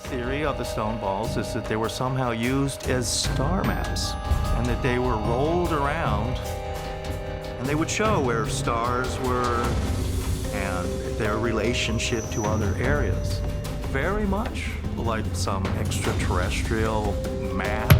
theory of the stone balls is that they were somehow used as star maps and that they were rolled around and they would show where stars were and their relationship to other areas. Very much like some extraterrestrial map.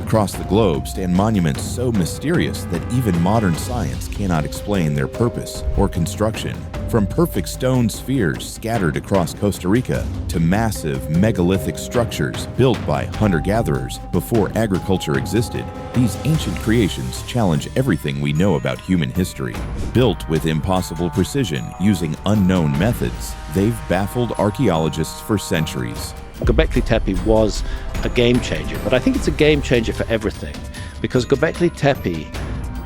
Across the globe stand monuments so mysterious that even modern science cannot explain their purpose or construction. From perfect stone spheres scattered across Costa Rica to massive megalithic structures built by hunter-gatherers before agriculture existed, these ancient creations challenge everything we know about human history. Built with impossible precision using unknown methods, they've baffled archaeologists for centuries. Göbekli Tepe was a game changer, but I think it's a game changer for everything, because Göbekli Tepe,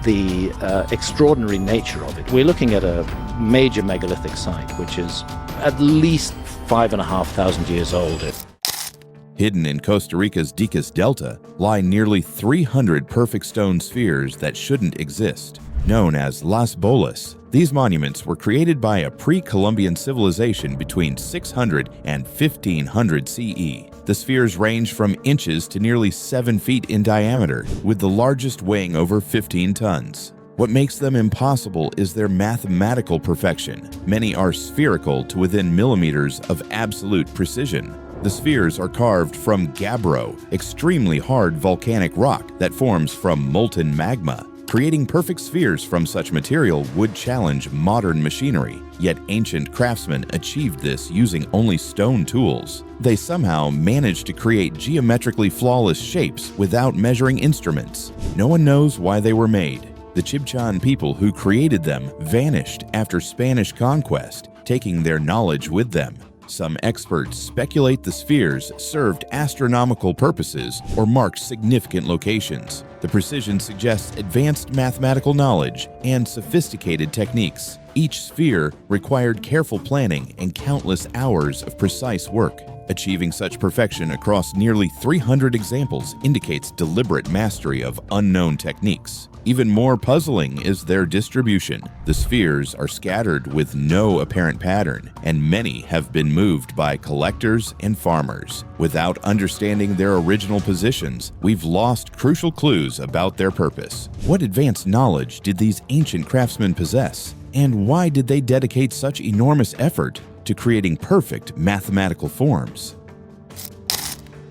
the extraordinary nature of it, we're looking at a major megalithic site which is at least 5,500 years old. Hidden in Costa Rica's Dicas Delta lie nearly 300 perfect stone spheres that shouldn't exist. Known as Las Bolas, these monuments were created by a pre-Columbian civilization between 600 and 1500 CE. The spheres range from inches to nearly 7 feet in diameter, with the largest weighing over 15 tons. What makes them impossible is their mathematical perfection. Many are spherical to within millimeters of absolute precision. The spheres are carved from gabbro, extremely hard volcanic rock that forms from molten magma. Creating perfect spheres from such material would challenge modern machinery, yet ancient craftsmen achieved this using only stone tools. They somehow managed to create geometrically flawless shapes without measuring instruments. No one knows why they were made. The Chibchan people who created them vanished after Spanish conquest, taking their knowledge with them. Some experts speculate the spheres served astronomical purposes or marked significant locations. The precision suggests advanced mathematical knowledge and sophisticated techniques. Each sphere required careful planning and countless hours of precise work. Achieving such perfection across nearly 300 examples indicates deliberate mastery of unknown techniques. Even more puzzling is their distribution. The spheres are scattered with no apparent pattern, and many have been moved by collectors and farmers. Without understanding their original positions, we've lost crucial clues about their purpose. What advanced knowledge did these ancient craftsmen possess? And why did they dedicate such enormous effort to creating perfect mathematical forms?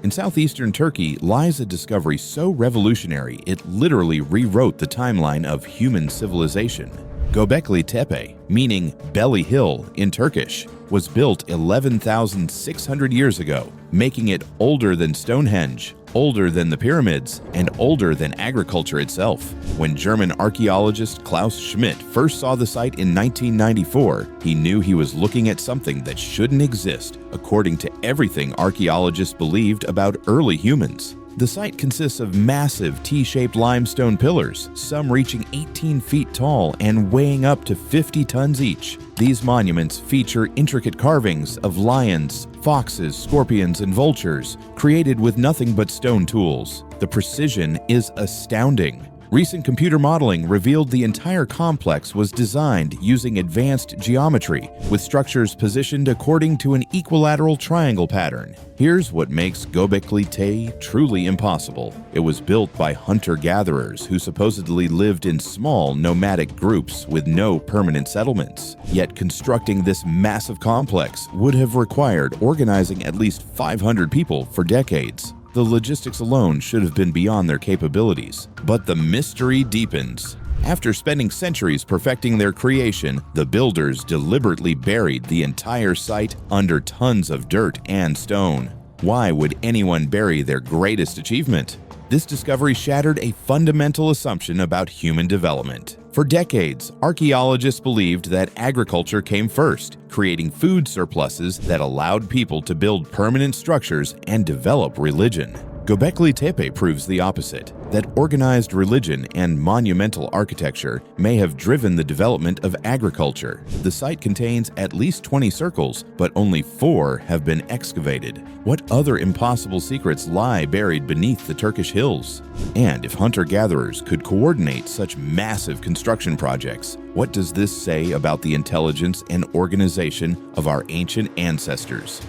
In southeastern Turkey lies a discovery so revolutionary it literally rewrote the timeline of human civilization. Göbekli Tepe, meaning belly hill in Turkish, was built 11,600 years ago, making it older than Stonehenge, older than the pyramids, and older than agriculture itself. When German archaeologist Klaus Schmidt first saw the site in 1994, he knew he was looking at something that shouldn't exist, according to everything archaeologists believed about early humans. The site consists of massive T-shaped limestone pillars, some reaching 18 feet tall and weighing up to 50 tons each. These monuments feature intricate carvings of lions, foxes, scorpions, and vultures, created with nothing but stone tools. The precision is astounding. Recent computer modeling revealed the entire complex was designed using advanced geometry, with structures positioned according to an equilateral triangle pattern. Here's what makes Göbekli Tepe truly impossible. It was built by hunter-gatherers who supposedly lived in small nomadic groups with no permanent settlements. Yet constructing this massive complex would have required organizing at least 500 people for decades. The logistics alone should have been beyond their capabilities. But the mystery deepens. After spending centuries perfecting their creation, the builders deliberately buried the entire site under tons of dirt and stone. Why would anyone bury their greatest achievement? This discovery shattered a fundamental assumption about human development. For decades, archaeologists believed that agriculture came first, creating food surpluses that allowed people to build permanent structures and develop religion. Göbekli Tepe proves the opposite, that organized religion and monumental architecture may have driven the development of agriculture. The site contains at least 20 circles, but only 4 have been excavated. What other impossible secrets lie buried beneath the Turkish hills? And if hunter-gatherers could coordinate such massive construction projects, what does this say about the intelligence and organization of our ancient ancestors?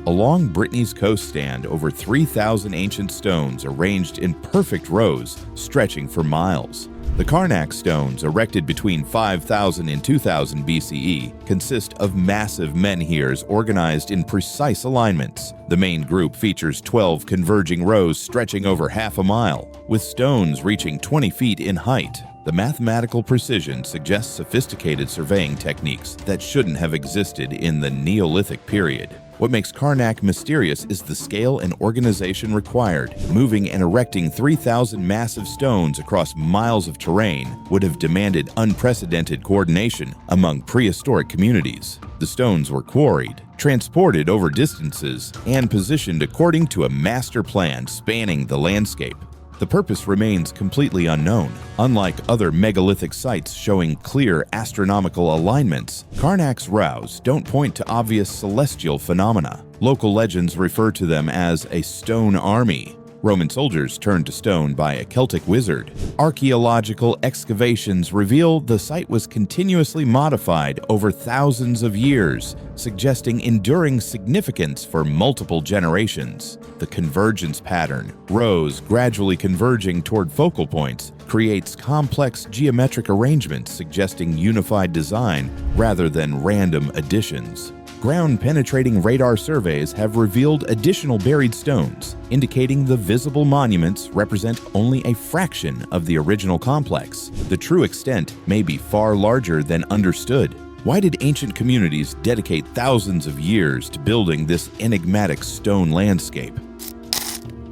Along Brittany's coast stand over 3,000 ancient stones arranged in perfect rows stretching for miles. The Carnac Stones, erected between 5000 and 2000 BCE, consist of massive menhirs organized in precise alignments. The main group features 12 converging rows stretching over half a mile, with stones reaching 20 feet in height. The mathematical precision suggests sophisticated surveying techniques that shouldn't have existed in the Neolithic period. What makes Carnac mysterious is the scale and organization required. Moving and erecting 3,000 massive stones across miles of terrain would have demanded unprecedented coordination among prehistoric communities. The stones were quarried, transported over distances, and positioned according to a master plan spanning the landscape. The purpose remains completely unknown. Unlike other megalithic sites showing clear astronomical alignments, Carnac's rows don't point to obvious celestial phenomena. Local legends refer to them as a stone army. Roman soldiers turned to stone by a Celtic wizard. Archaeological excavations reveal the site was continuously modified over thousands of years, suggesting enduring significance for multiple generations. The convergence pattern, rows gradually converging toward focal points, creates complex geometric arrangements suggesting unified design rather than random additions. Ground-penetrating radar surveys have revealed additional buried stones, indicating the visible monuments represent only a fraction of the original complex. The true extent may be far larger than understood. Why did ancient communities dedicate thousands of years to building this enigmatic stone landscape?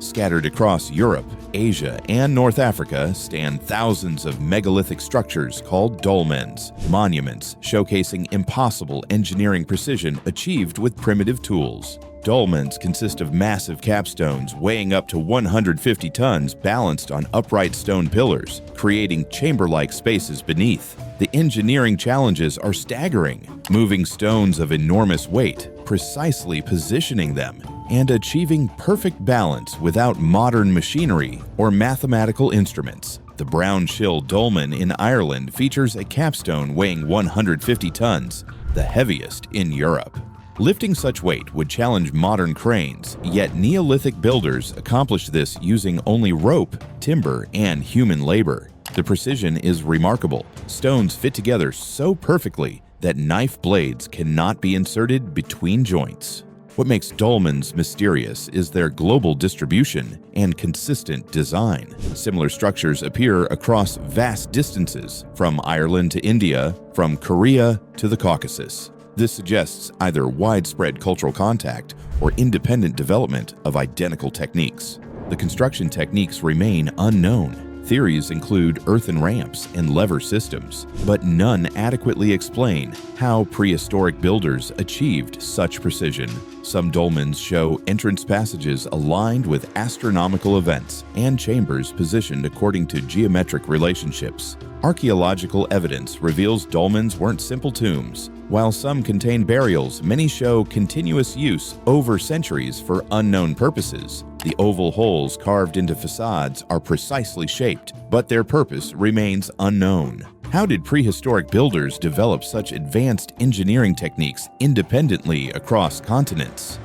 Scattered across Europe, Asia, and North Africa stand thousands of megalithic structures called dolmens, monuments showcasing impossible engineering precision achieved with primitive tools. Dolmens consist of massive capstones weighing up to 150 tons balanced on upright stone pillars, creating chamber-like spaces beneath. The engineering challenges are staggering, moving stones of enormous weight, precisely positioning them, and achieving perfect balance without modern machinery or mathematical instruments. The Brown Shill Dolmen in Ireland features a capstone weighing 150 tons, the heaviest in Europe. Lifting such weight would challenge modern cranes, yet Neolithic builders accomplished this using only rope, timber, and human labor. The precision is remarkable. Stones fit together so perfectly that knife blades cannot be inserted between joints. What makes dolmens mysterious is their global distribution and consistent design. Similar structures appear across vast distances, from Ireland to India, from Korea to the Caucasus. This suggests either widespread cultural contact or independent development of identical techniques. The construction techniques remain unknown. Theories include earthen ramps and lever systems, but none adequately explain how prehistoric builders achieved such precision. Some dolmens show entrance passages aligned with astronomical events and chambers positioned according to geometric relationships. Archaeological evidence reveals dolmens weren't simple tombs. While some contain burials, many show continuous use over centuries for unknown purposes. The oval holes carved into facades are precisely shaped, but their purpose remains unknown. How did prehistoric builders develop such advanced engineering techniques independently across continents?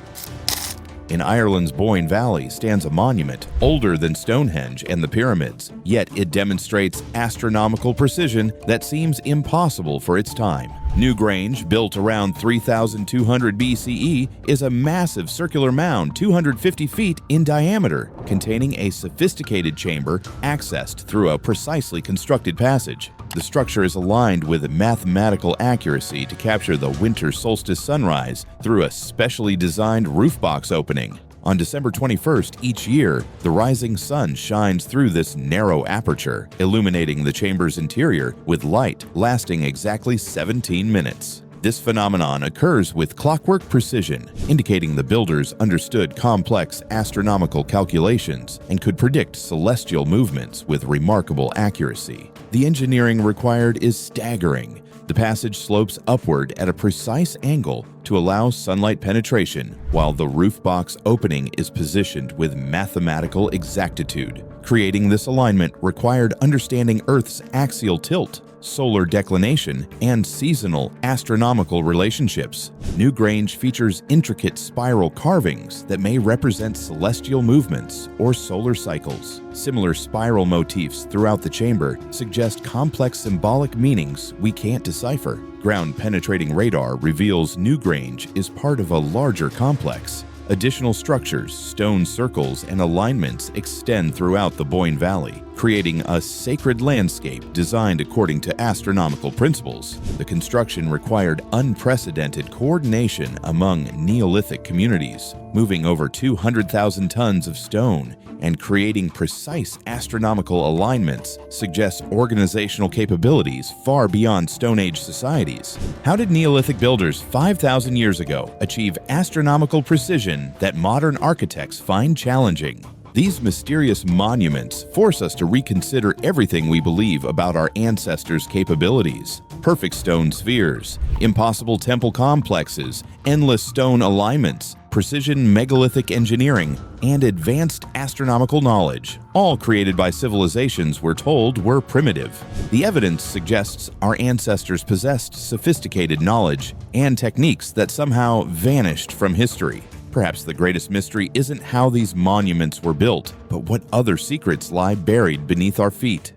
In Ireland's Boyne Valley stands a monument older than Stonehenge and the pyramids, yet it demonstrates astronomical precision that seems impossible for its time. Newgrange, built around 3200 BCE, is a massive circular mound 250 feet in diameter, containing a sophisticated chamber accessed through a precisely constructed passage. The structure is aligned with mathematical accuracy to capture the winter solstice sunrise through a specially designed roof box opening. On December 21st each year, the rising sun shines through this narrow aperture, illuminating the chamber's interior with light lasting exactly 17 minutes. This phenomenon occurs with clockwork precision, indicating the builders understood complex astronomical calculations and could predict celestial movements with remarkable accuracy. The engineering required is staggering. The passage slopes upward at a precise angle to allow sunlight penetration, while the roof box opening is positioned with mathematical exactitude. Creating this alignment required understanding Earth's axial tilt, solar declination, and seasonal astronomical relationships. Newgrange features intricate spiral carvings that may represent celestial movements or solar cycles. Similar spiral motifs throughout the chamber suggest complex symbolic meanings we can't decipher. Ground-penetrating radar reveals Newgrange is part of a larger complex. Additional structures, stone circles, and alignments extend throughout the Boyne Valley, creating a sacred landscape designed according to astronomical principles. The construction required unprecedented coordination among Neolithic communities, moving over 200,000 tons of stone and creating precise astronomical alignments suggests organizational capabilities far beyond Stone Age societies. How did Neolithic builders 5,000 years ago achieve astronomical precision that modern architects find challenging? These mysterious monuments force us to reconsider everything we believe about our ancestors' capabilities. Perfect stone spheres, impossible temple complexes, endless stone alignments, precision megalithic engineering, and advanced astronomical knowledge, all created by civilizations we're told were primitive. The evidence suggests our ancestors possessed sophisticated knowledge and techniques that somehow vanished from history. Perhaps the greatest mystery isn't how these monuments were built, but what other secrets lie buried beneath our feet.